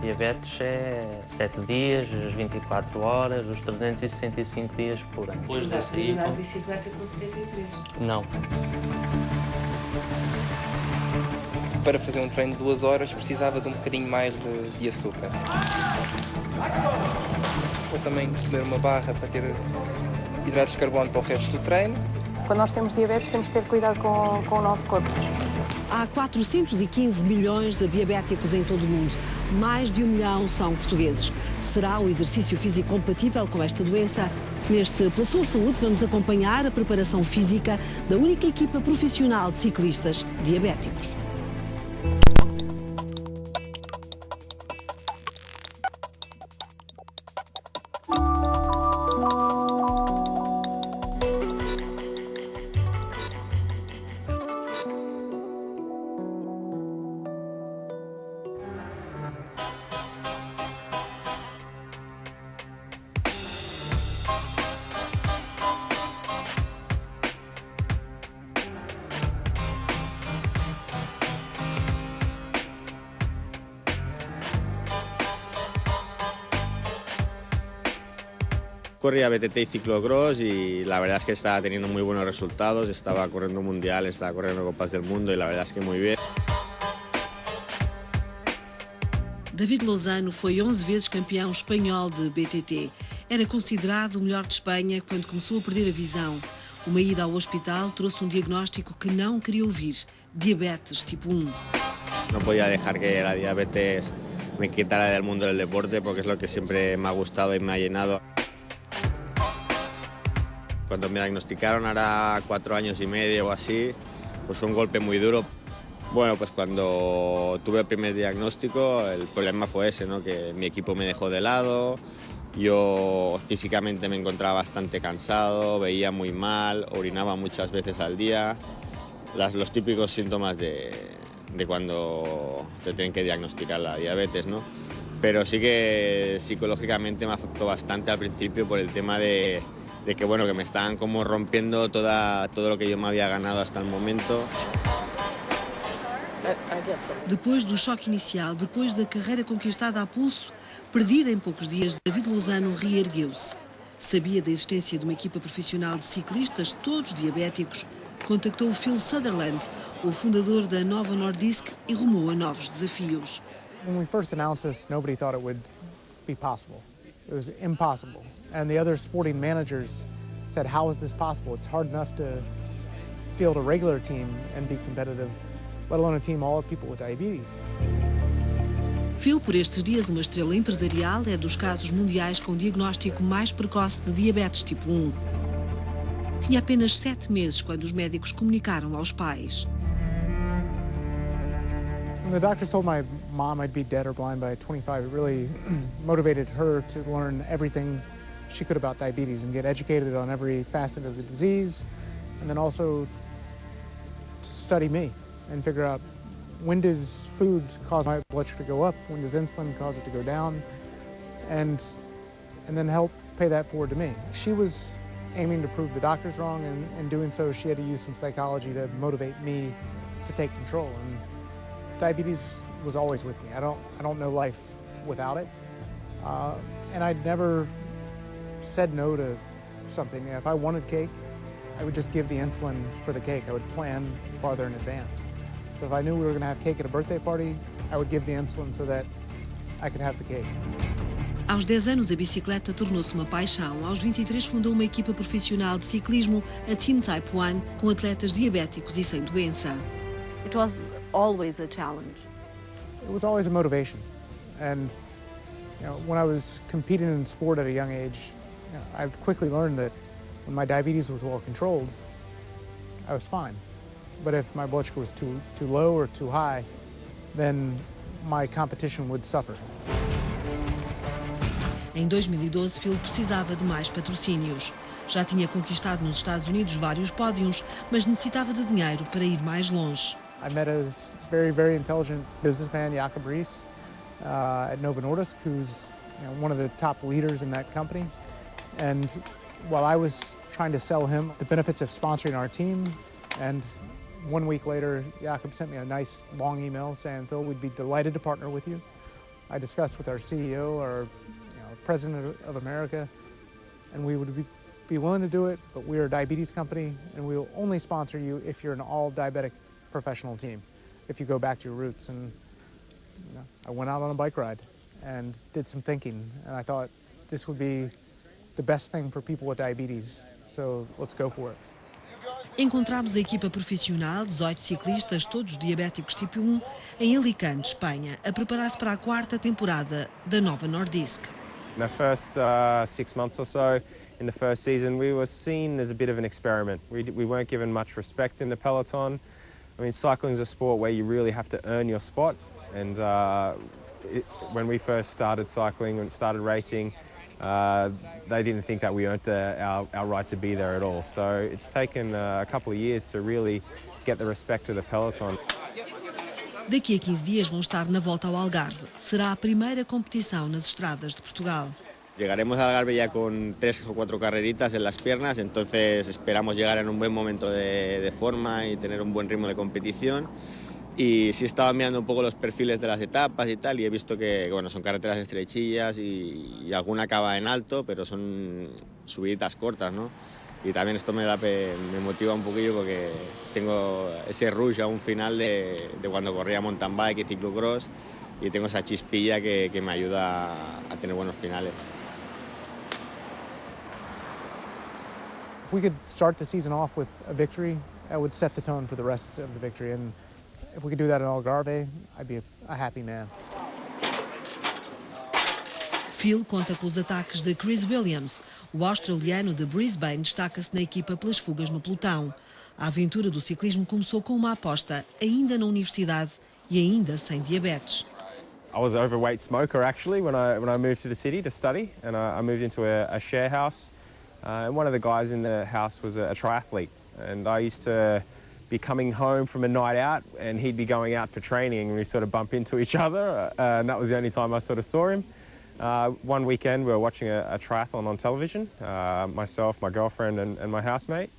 diabetes é 7 dias, as 24 horas, os 365 dias por ano. Depois Não desse podia aí, andar de bicicleta com 73. Não. Para fazer um treino de 2 horas precisava de um bocadinho mais de açúcar. Vou também comer uma barra para ter hidratos de carbono para o resto do treino. Quando nós temos diabetes, temos de ter cuidado com o nosso corpo. Há 415 milhões de diabéticos em todo o mundo. Mais de 1 milhão são portugueses. Será o exercício físico compatível com esta doença? Neste Pela Sua Saúde vamos acompanhar a preparação física da única equipa profissional de ciclistas diabéticos. Corría BTT y ciclocross y la verdad es que estaba teniendo muy buenos resultados, estaba corriendo mundial, estaba corriendo Copas del Mundo y la verdad es que muy bien. David Lozano foi 11 vezes campeão espanhol de BTT. Era considerado o melhor de Espanha quando começou a perder a visão. Uma ida ao hospital trouxe um diagnóstico que não queria ouvir: diabetes tipo 1. No podía dejar que la diabetes me quitara del mundo del deporte porque es lo que siempre me ha gustado y me ha llenado. Cuando me diagnosticaron ahora 4 años y medio o así, pues fue un golpe muy duro. Bueno, pues cuando tuve el primer diagnóstico, el problema fue ese, ¿no? Que mi equipo me dejó de lado, yo físicamente me encontraba bastante cansado, veía muy mal, orinaba muchas veces al día, los típicos síntomas de cuando te tienen que diagnosticar la diabetes, ¿no? Pero sí que psicológicamente me afectó bastante al principio por el tema de que, bueno, que me estaban como rompiendo todo lo que yo me había ganado hasta el momento. Depois do choque inicial, depois da carreira conquistada a pulso, perdida em poucos dias, David Lozano reergueu-se. Sabia da existência de uma equipa profissional de ciclistas, todos diabéticos. Contactou Phil Sutherland, o fundador da Novo Nordisk, e rumou a novos desafios. When we first announced this, nobody thought it would be possible. It was impossible. And the other sporting managers said, how is this possible? It's hard enough to field a regular team and be competitive, let alone a team all of people with diabetes. Phil, por estes dias, uma estrela empresarial, é dos casos mundiais com diagnóstico mais precoce de diabetes tipo 1. Tinha apenas 7 meses quando os médicos comunicaram aos pais. When the doctors told my mom I'd be dead or blind by 25, it really motivated her to learn everything she could about diabetes and get educated on every facet of the disease, and then also to study me and figure out when does food cause my blood sugar to go up, when does insulin cause it to go down, and then help pay that forward to me. She was aiming to prove the doctors wrong, and in doing so she had to use some psychology to motivate me to take control. And diabetes was always with me. I don't know life without it, and I'd never said no to something. If I wanted cake, I would just give the insulin for the cake. I would plan farther in advance. So if I knew we were going to have cake at a birthday party, I would give the insulin so that I could have the cake. Aos 10 anos, a bicicleta tornou-se uma paixão. Aos 23, fundou uma equipa profissional de ciclismo, a Team Type 1, com atletas diabéticos e sem doença. It was always a challenge. It was always a motivation. And when I was competing in sport at a young age, I quickly learned that when my diabetes was well controlled, I was fine. But if my blood sugar was too low or too high, then my competition would suffer. Em 2012, Phil precisava de mais patrocínios. Já tinha conquistado nos Estados Unidos vários pódios, mas necessitava de dinheiro para ir mais longe. I met a very, very intelligent businessman, Jakob Rees, at Novo Nordisk, who's one of the top leaders in that company. And while I was trying to sell him the benefits of sponsoring our team, and 1 week later, Jakob sent me a nice long email saying, Phil, we'd be delighted to partner with you. I discussed with our CEO, our President of America, and we would be willing to do it, but we're a diabetes company, and we will only sponsor you if you're an all-diabetic professional team, if you go back to your roots. And I went out on a bike ride and did some thinking, and I thought this would be the best thing for people with diabetes, so let's go for it. Encontramos a equipa profissional, 18 ciclistas, todos diabéticos tipo 1, em Alicante, Espanha, a preparar-se para a 4ª temporada da Novo Nordisk. In the first 6 months or so, in the first season, we were seen as a bit of an experiment. We weren't given much respect in the peloton. I mean, cycling is a sport where you really have to earn your spot. And when we first started cycling and started racing, they didn't think that we earned our right to be there at all. So it's taken a couple of years to really get the respect of the peloton. Daqui a 15 dias vão estar na volta ao Algarve. Será a primeira competição nas estradas de Portugal. Llegaremos al Algarve ya con 3 o 4 carreritas en las piernas, entonces esperamos llegar en un buen momento de forma y tener un buen ritmo de competición. Y sí estaba mirando un poco los perfiles de las etapas y tal, y he visto que bueno, son carreteras estrechillas y alguna acaba en alto, pero son subiditas cortas, ¿no? Y también esto me motiva un poquillo porque tengo ese rush a un final de cuando corría mountain bike y ciclocross, y tengo esa chispilla que me ayuda a tener buenos finales. If we could start the season off with a victory, that would set the tone for the rest of the victory. And if we could do that in Algarve, I'd be a happy man. Phil conta com os ataques de Chris Williams. O australiano de Brisbane destaca-se na equipa pelas fugas no pelotão. A aventura do ciclismo começou com uma aposta, ainda na universidade e ainda sem diabetes. I was an overweight smoker actually when I moved to the city to study, and I moved into a share house. And one of the guys in the house was a triathlete, and I used to be coming home from a night out and he'd be going out for training, and we sort of bump into each other, and that was the only time I sort of saw him. One weekend we were watching a triathlon on television, myself, my girlfriend and my housemate,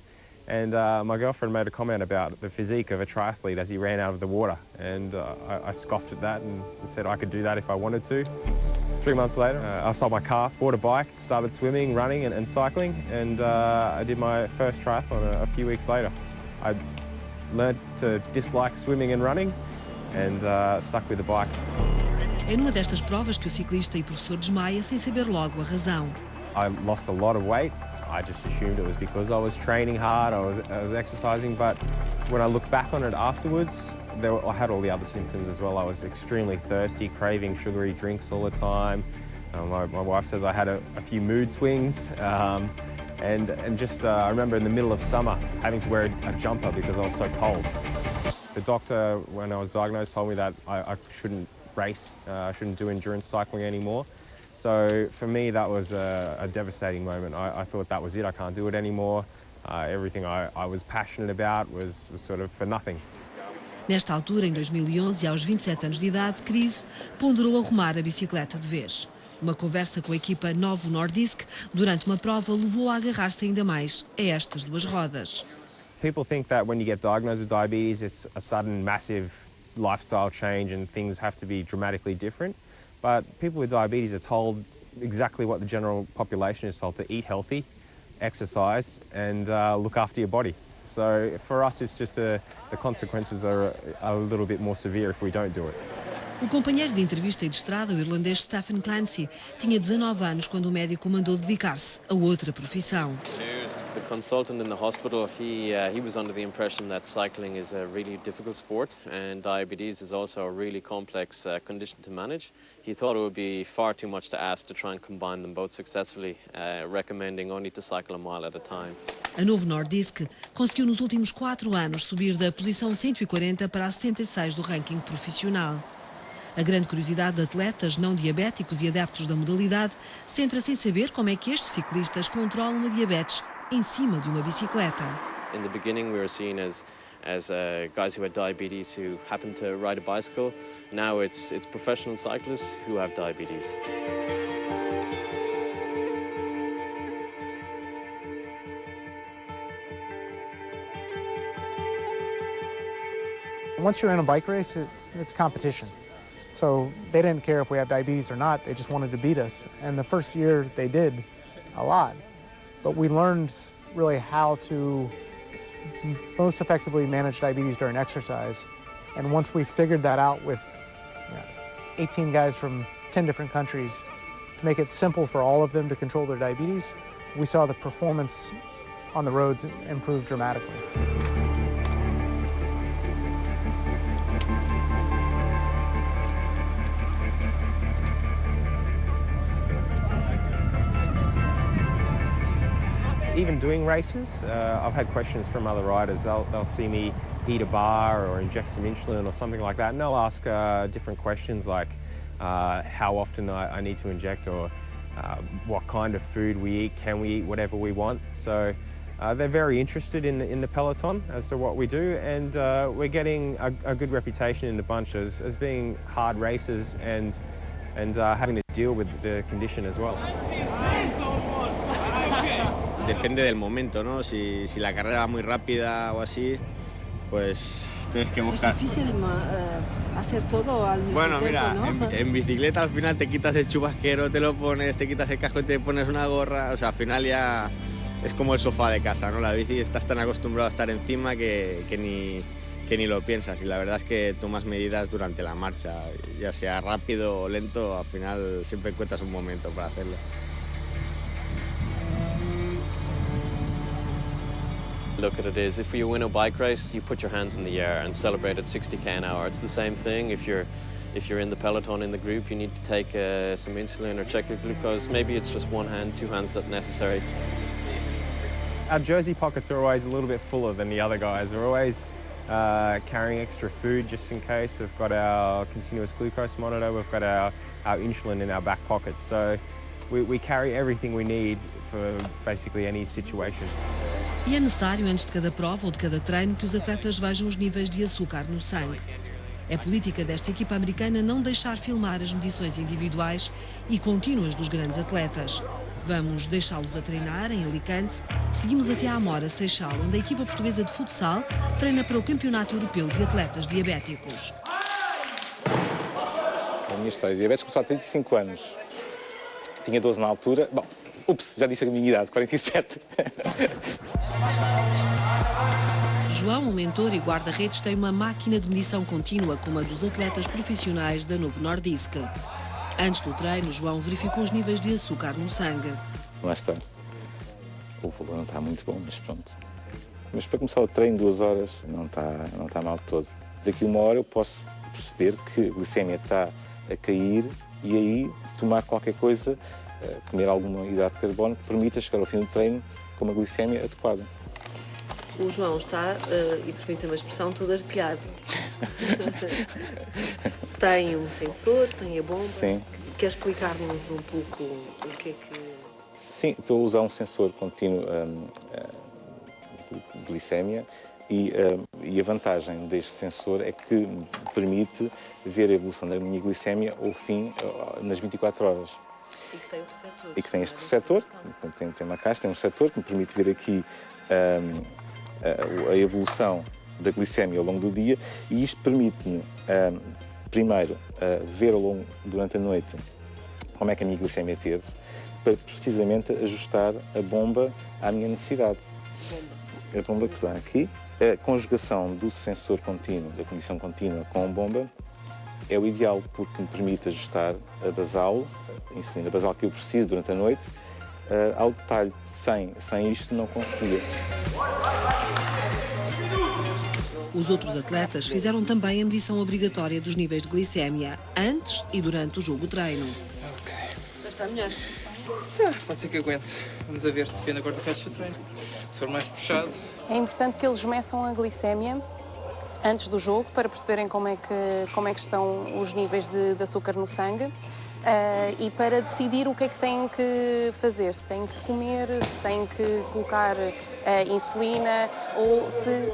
and my girlfriend made a comment about the physique of a triathlete as he ran out of the water, and I scoffed at that and said I could do that if I wanted to. 3 months later, I sold my car, bought a bike, started swimming, running and cycling, and I did my first triathlon a few weeks later. I learned to dislike swimming and running and stuck with the bike. É numa destas provas que o ciclista e professor desmaia sem saber logo a razão. I lost a lot of weight. I just assumed it was because I was training hard, I was exercising, but when I look back on it afterwards, I had all the other symptoms as well. I was extremely thirsty, craving sugary drinks all the time. My wife says I had a few mood swings. And just, I remember in the middle of summer having to wear a jumper because I was so cold. The doctor, when I was diagnosed, told me that I shouldn't race, I shouldn't do endurance cycling anymore. So for me, that was a devastating moment. I thought that was it, I can't do it anymore. Everything I was passionate about was sort of for nothing. Nesta altura, em 2011, aos 27 anos de idade, Chris ponderou arrumar a bicicleta de vez. Uma conversa com a equipa Novo Nordisk durante uma prova levou a agarrar-se ainda mais a estas duas rodas. People think that when you get diagnosed with diabetes, it's a sudden, massive lifestyle change and things have to be dramatically different. But people with diabetes are told exactly what the general population is told, to eat healthy, exercise and look after your body. So for us, it's just the consequences are a little bit more severe if we don't do it. O companheiro de entrevista e de estrada, o irlandês Stephen Clancy, tinha 19 anos quando o médico o mandou dedicar-se a outra profissão. The consultant in the hospital, he was under the impression that cycling is a really difficult sport and diabetes is also a really complex condition to manage. He thought it would be far too much to ask to try and combine them both successfully, recommending only to cycle a mile at a time. A Novo Nordisk conseguiu nos últimos 4 anos subir da posição 140 para a 76 do ranking profissional. A grande curiosidade de atletas não diabéticos e adeptos da modalidade centra-se em saber como é que estes ciclistas controlam a diabetes em cima de uma bicicleta. In the beginning we were seen as guys who had diabetes who happened to ride a bicycle. Now it's professional cyclists who have diabetes. Once you're in a bike race, it's competition. So they didn't care if we had diabetes or not, they just wanted to beat us. And the first year they did a lot. But we learned really how to most effectively manage diabetes during exercise. And once we figured that out with 18 guys from 10 different countries, to make it simple for all of them to control their diabetes, we saw the performance on the roads improve dramatically. Even doing races, I've had questions from other riders. They'll see me eat a bar or inject some insulin or something like that, and they'll ask different questions like how often I need to inject, or what kind of food we eat, can we eat whatever we want. So they're very interested in the peloton as to what we do, and we're getting a good reputation in the bunch as being hard racers and having to deal with the condition as well. Depende del momento, ¿no? Si la carrera va muy rápida o así, pues tienes que buscar. Es difícil hacer todo al mismo Bueno, tiempo, mira, ¿no? en bicicleta al final te quitas el chubasquero, te lo pones, te quitas el casco y te pones una gorra. O sea, al final ya es como el sofá de casa, ¿no? La bici estás tan acostumbrado a estar encima que ni lo piensas. Y la verdad es que tomas medidas durante la marcha, ya sea rápido o lento, al final siempre encuentras un momento para hacerlo. Look at it is, if you win a bike race, you put your hands in the air and celebrate at 60k an hour. It's the same thing. If you're in the peloton in the group, you need to take some insulin or check your glucose. Maybe it's just one hand, two hands not necessary. Our jersey pockets are always a little bit fuller than the other guys. We're always carrying extra food just in case. We've got our continuous glucose monitor, we've got our insulin in our back pockets. So we carry everything we need for basically any situation. E é necessário, antes de cada prova ou de cada treino, que os atletas vejam os níveis de açúcar no sangue. É política desta equipa americana não deixar filmar as medições individuais e contínuas dos grandes atletas. Vamos deixá-los a treinar em Alicante. Seguimos até à Amora, Seixal, onde a equipa portuguesa de futsal treina para o Campeonato Europeu de Atletas Diabéticos. A minha história de diabetes começou há 35 anos. Tinha 12 na altura. Bom, ups, já disse a minha idade, 47. João, um mentor e guarda-redes, tem uma máquina de medição contínua como a dos atletas profissionais da Novo Nordisk. Antes do treino, João verificou os níveis de açúcar no sangue. Lá está. O valor não está muito bom, mas pronto. Mas para começar o treino, 2 horas, não está mal de todo. Daqui a 1 hora eu posso perceber que a glicemia está a cair e aí tomar qualquer coisa, comer alguma hidrato de carbono que permita chegar ao fim do treino com uma glicemia adequada. O João está, e permita-me a expressão, todo artilhado. Tem um sensor, tem a bomba. Sim. Quer explicar-nos um pouco o que é que... Sim, estou a usar um sensor contínuo de glicemia e a vantagem deste sensor é que me permite ver a evolução da minha glicemia ao fim, nas 24 horas. E que tem o receptor. E que tem este receptor, tem uma caixa, tem um receptor que me permite ver aqui a evolução da glicemia ao longo do dia, e isto permite-me, primeiro, ver durante a noite como é que a minha glicemia teve, para precisamente ajustar a bomba à minha necessidade. A bomba que está aqui, a conjugação do sensor contínuo, da condição contínua com a bomba, é o ideal, porque me permite ajustar a basal, a insulina basal que eu preciso durante a noite, ao detalhe. Sem isto não conseguia. Os outros atletas fizeram também a medição obrigatória dos níveis de glicémia antes e durante o jogo-treino. Ok. Já está melhor. Tá, pode ser que aguente. Vamos a ver, depende agora do resto do treino. Se for mais puxado... É importante que eles meçam a glicémia antes do jogo para perceberem como é que estão os níveis de açúcar no sangue. E para decidir o que é que têm que fazer, se têm que comer, se têm que colocar insulina ou se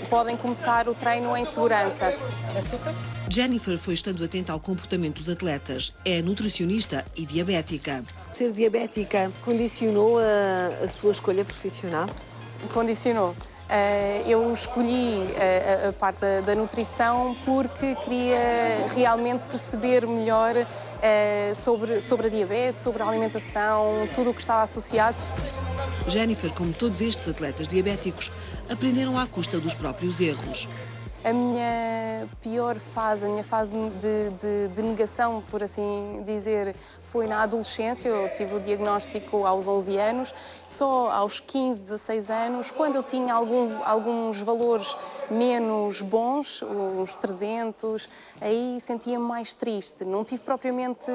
podem começar o treino em segurança. Açúcar? Jennifer foi estando atenta ao comportamento dos atletas. É nutricionista e diabética. Ser diabética condicionou a sua escolha profissional? Condicionou. Eu escolhi a parte da nutrição porque queria realmente perceber melhor sobre a diabetes, sobre a alimentação, tudo o que estava associado. Jennifer, como todos estes atletas diabéticos, aprenderam à custa dos próprios erros. A minha pior fase, a minha fase de negação, por assim dizer, foi na adolescência. Eu tive o diagnóstico aos 11 anos, só aos 15, 16 anos, quando eu tinha alguns valores menos bons, uns 300, aí sentia-me mais triste. Não tive propriamente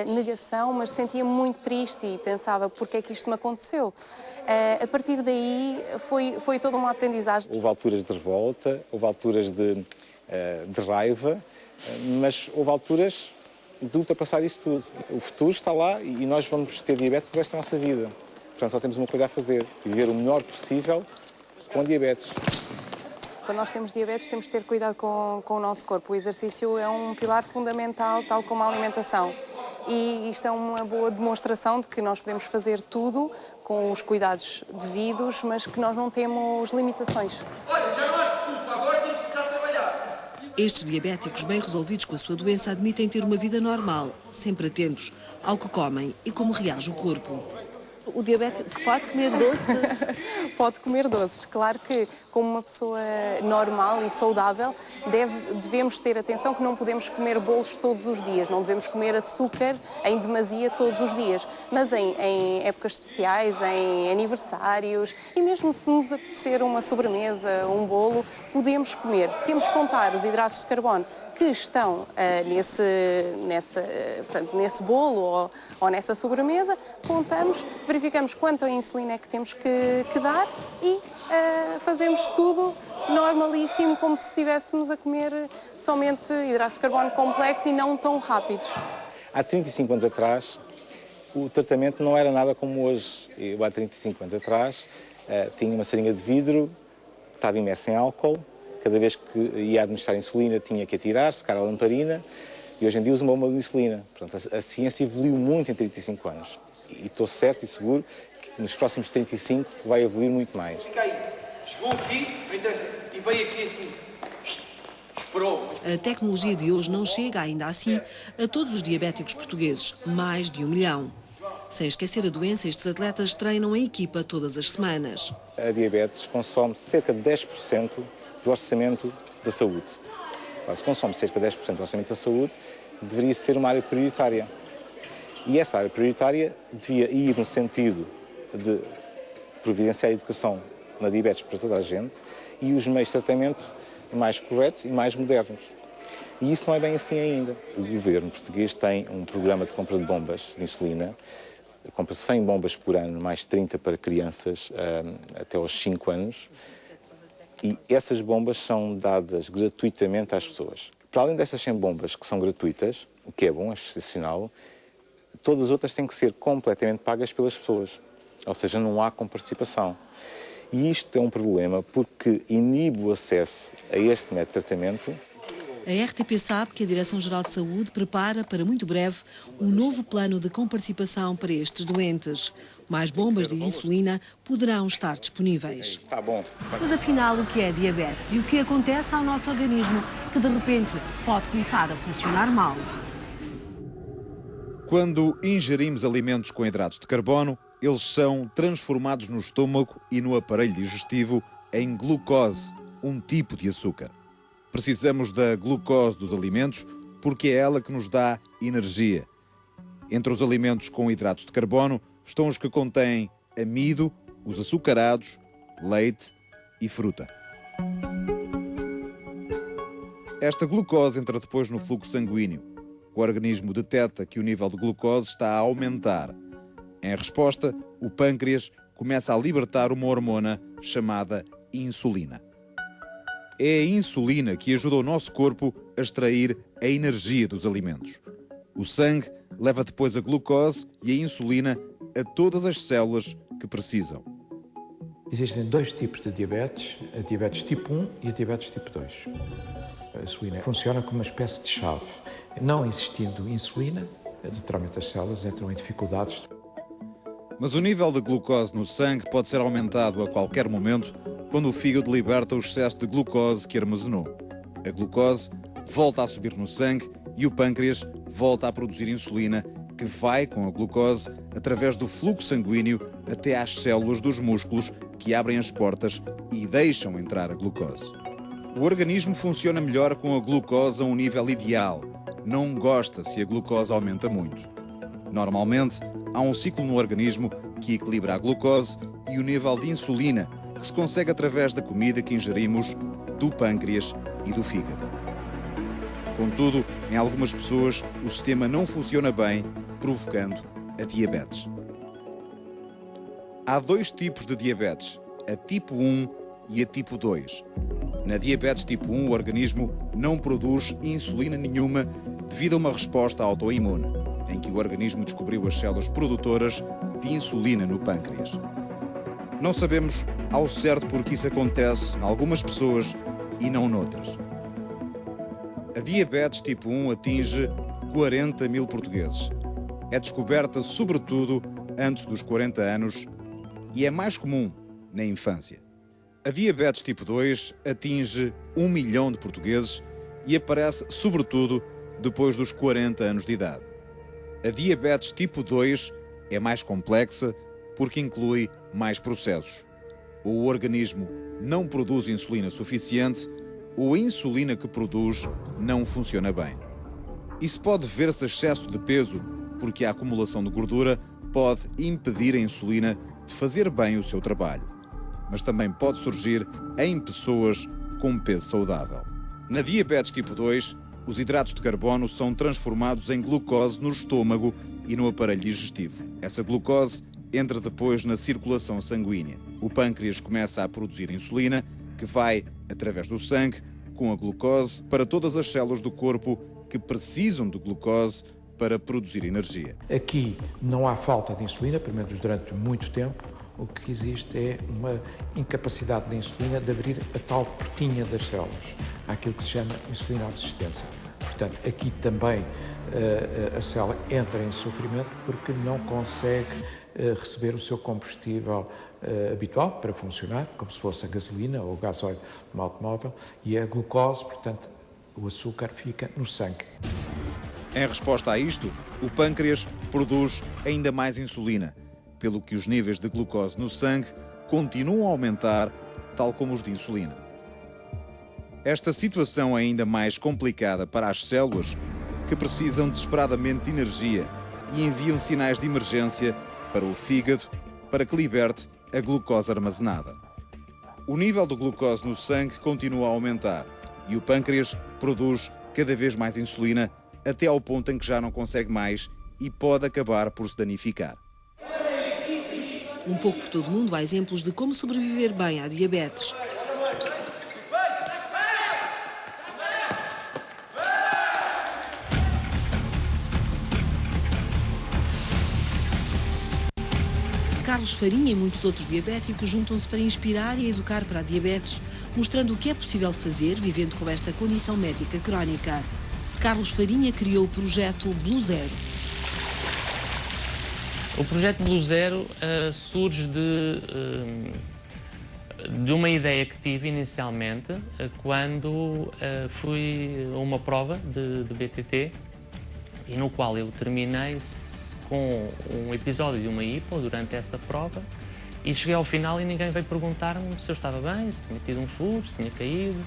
negação, mas sentia-me muito triste e pensava, porque é que isto me aconteceu? A partir daí foi toda uma aprendizagem. Houve alturas de revolta, houve alturas de raiva, mas houve alturas de ultrapassar isso tudo. O futuro está lá e nós vamos ter diabetes por resto da nossa vida. Portanto, só temos uma coisa a fazer, viver o melhor possível com diabetes. Quando nós temos diabetes, temos de ter cuidado com o nosso corpo. O exercício é um pilar fundamental, tal como a alimentação. E isto é uma boa demonstração de que nós podemos fazer tudo com os cuidados devidos, mas que nós não temos limitações. Olha, já não há desculpa, agora temos que estar a trabalhar. Estes diabéticos bem resolvidos com a sua doença admitem ter uma vida normal, sempre atentos ao que comem e como reage o corpo. O diabético pode comer doces? Pode comer doces. Claro que, como uma pessoa normal e saudável, devemos ter atenção que não podemos comer bolos todos os dias, não devemos comer açúcar em demasia todos os dias. Mas em épocas especiais, em aniversários e mesmo se nos apetecer uma sobremesa, um bolo, podemos comer. Temos que contar os hidratos de carbono que estão nesse bolo ou nessa sobremesa, contamos, verificamos quanta insulina é que temos que dar e fazemos tudo normalíssimo, como se estivéssemos a comer somente hidratos de carbono complexos e não tão rápidos. Há 35 anos atrás, o tratamento não era nada como hoje. Eu, há 35 anos atrás, tinha uma seringa de vidro, estava imersa em álcool. Cada vez que ia administrar insulina tinha que atirar, secar a lamparina, e hoje em dia uso uma bomba de insulina. Portanto, a ciência evoluiu muito em 35 anos. E estou certo e seguro que nos próximos 35 vai evoluir muito mais. Fica aí. Chegou aqui e veio aqui assim. Esperou. A tecnologia de hoje não chega, ainda assim, a todos os diabéticos portugueses, mais de 1 milhão. Sem esquecer a doença, estes atletas treinam em equipa todas as semanas. A diabetes consome cerca de 10% do orçamento da saúde. Se consome cerca de 10% do orçamento da saúde, deveria ser uma área prioritária. E essa área prioritária devia ir no sentido de providenciar a educação na diabetes para toda a gente e os meios de tratamento mais corretos e mais modernos. E isso não é bem assim ainda. O governo português tem um programa de compra de bombas de insulina, compra 100 bombas por ano, mais 30 para crianças até aos 5 anos. E essas bombas são dadas gratuitamente às pessoas. Para além destas 100 bombas que são gratuitas, o que é bom, é excepcional, todas as outras têm que ser completamente pagas pelas pessoas. Ou seja, não há comparticipação. E isto é um problema porque inibe o acesso a este método de tratamento. A RTP sabe que a Direção-Geral de Saúde prepara, para muito breve, um novo plano de comparticipação para estes doentes. Mais bombas de insulina poderão estar disponíveis. Está bom. Mas afinal, o que é diabetes e o que acontece ao nosso organismo que de repente pode começar a funcionar mal? Quando ingerimos alimentos com hidratos de carbono, eles são transformados no estômago e no aparelho digestivo em glucose, um tipo de açúcar. Precisamos da glucose dos alimentos porque é ela que nos dá energia. Entre os alimentos com hidratos de carbono estão os que contêm amido, os açucarados, leite e fruta. Esta glucose entra depois no fluxo sanguíneo. O organismo detecta que o nível de glucose está a aumentar. Em resposta, o pâncreas começa a libertar uma hormona chamada insulina. É a insulina que ajuda o nosso corpo a extrair a energia dos alimentos. O sangue leva depois a glucose e a insulina a todas as células que precisam. Existem 2 tipos de diabetes, a diabetes tipo 1 e a diabetes tipo 2. A insulina funciona como uma espécie de chave. Não existindo insulina, naturalmente as células entram em dificuldades. Mas o nível de glucose no sangue pode ser aumentado a qualquer momento quando o fígado liberta o excesso de glucose que armazenou. A glucose volta a subir no sangue e o pâncreas volta a produzir insulina, que vai com a glucose através do fluxo sanguíneo até às células dos músculos, que abrem as portas e deixam entrar a glucose. O organismo funciona melhor com a glucose a um nível ideal. Não gosta se a glucose aumenta muito. Normalmente, há um ciclo no organismo que equilibra a glucose e o nível de insulina, que se consegue através da comida que ingerimos, do pâncreas e do fígado. Contudo, em algumas pessoas, o sistema não funciona bem, provocando a diabetes. Há dois tipos de diabetes, a tipo 1 e a tipo 2. Na diabetes tipo 1, o organismo não produz insulina nenhuma devido a uma resposta autoimune, em que o organismo descobriu as células produtoras de insulina no pâncreas. Não sabemos ao certo porque isso acontece em algumas pessoas e não noutras. A diabetes tipo 1 atinge 40 mil portugueses. É descoberta sobretudo antes dos 40 anos e é mais comum na infância. A diabetes tipo 2 atinge 1 milhão de portugueses e aparece sobretudo depois dos 40 anos de idade. A diabetes tipo 2 é mais complexa porque inclui mais processos. O organismo não produz insulina suficiente ou a insulina que produz não funciona bem. Isso pode ver-se excesso de peso porque a acumulação de gordura pode impedir a insulina de fazer bem o seu trabalho. Mas também pode surgir em pessoas com peso saudável. Na diabetes tipo 2, os hidratos de carbono são transformados em glucose no estômago e no aparelho digestivo. Essa glucose entra depois na circulação sanguínea. O pâncreas começa a produzir insulina, que vai, através do sangue, com a glucose, para todas as células do corpo que precisam de glucose para produzir energia. Aqui não há falta de insulina, pelo menos durante muito tempo. O que existe é uma incapacidade da insulina de abrir a tal portinha das células, aquilo que se chama insulina-resistência. Portanto, aqui também a célula entra em sofrimento porque não consegue receber o seu combustível habitual para funcionar, como se fosse a gasolina ou o gasóleo de um automóvel, e a glucose, portanto, o açúcar fica no sangue. Em resposta a isto, o pâncreas produz ainda mais insulina, pelo que os níveis de glucose no sangue continuam a aumentar, tal como os de insulina. Esta situação é ainda mais complicada para as células, que precisam desesperadamente de energia e enviam sinais de emergência para o fígado para que liberte a glucose armazenada. O nível de glucose no sangue continua a aumentar e o pâncreas produz cada vez mais insulina até ao ponto em que já não consegue mais e pode acabar por se danificar. Um pouco por todo o mundo há exemplos de como sobreviver bem à diabetes. Carlos Farinha e muitos outros diabéticos juntam-se para inspirar e educar para a diabetes, mostrando o que é possível fazer vivendo com esta condição médica crónica. Carlos Farinha criou o projeto Blue Zero. O projeto Blue Zero surge de uma ideia que tive inicialmente quando fui a uma prova de BTT e no qual eu terminei com um episódio de uma hipo durante essa prova e cheguei ao final e ninguém veio perguntar-me se eu estava bem, se tinha tido um furo, se tinha caído.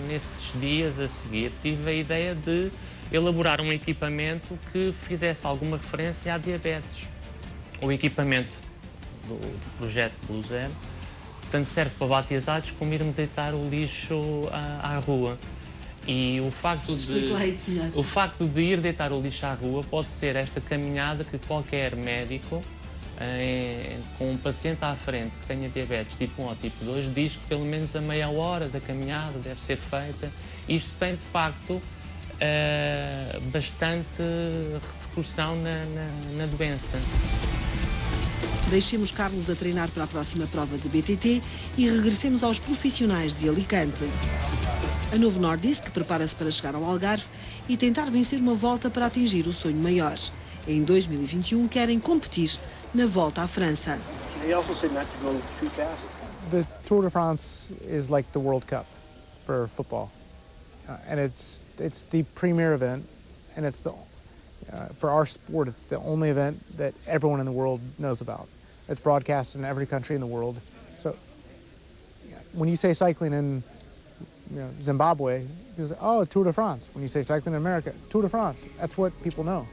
Nesses dias a seguir tive a ideia de elaborar um equipamento que fizesse alguma referência à diabetes. O equipamento do projeto Blue Zero tanto serve para batizados como ir-me deitar o lixo à rua. E o facto de ir deitar o lixo à rua pode ser esta caminhada que qualquer médico com um paciente à frente que tenha diabetes tipo 1 ou tipo 2 diz que pelo menos a meia hora da caminhada deve ser feita. Isto tem de facto bastante repercussão na doença. Deixemos Carlos a treinar para a próxima prova de BTT e regressemos aos profissionais de Alicante. A Novo Nordisk prepara-se para chegar ao Algarve e tentar vencer uma volta para atingir o sonho maior. Em 2021 querem competir na Volta à França. The Tour de France is like the World Cup for football, and it's the premier event, and it's for our sport, it's the only event that everyone in the world knows about. It's broadcast in every country in the world. So when you say cycling in Zimbabwe, people say, oh, Tour de France. When you say cycling in America, Tour de France. That's what people know.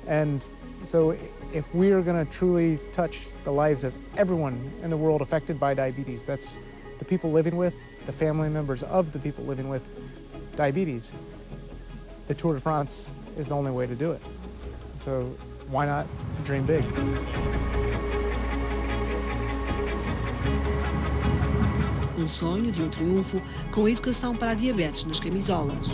And so if we are going to truly touch the lives of everyone in the world affected by diabetes, that's the people living with, the family members of the people living with diabetes, the Tour de France is the only way to do it. So why not dream big? Um sonho de um triunfo com a educação para a diabetes nas camisolas.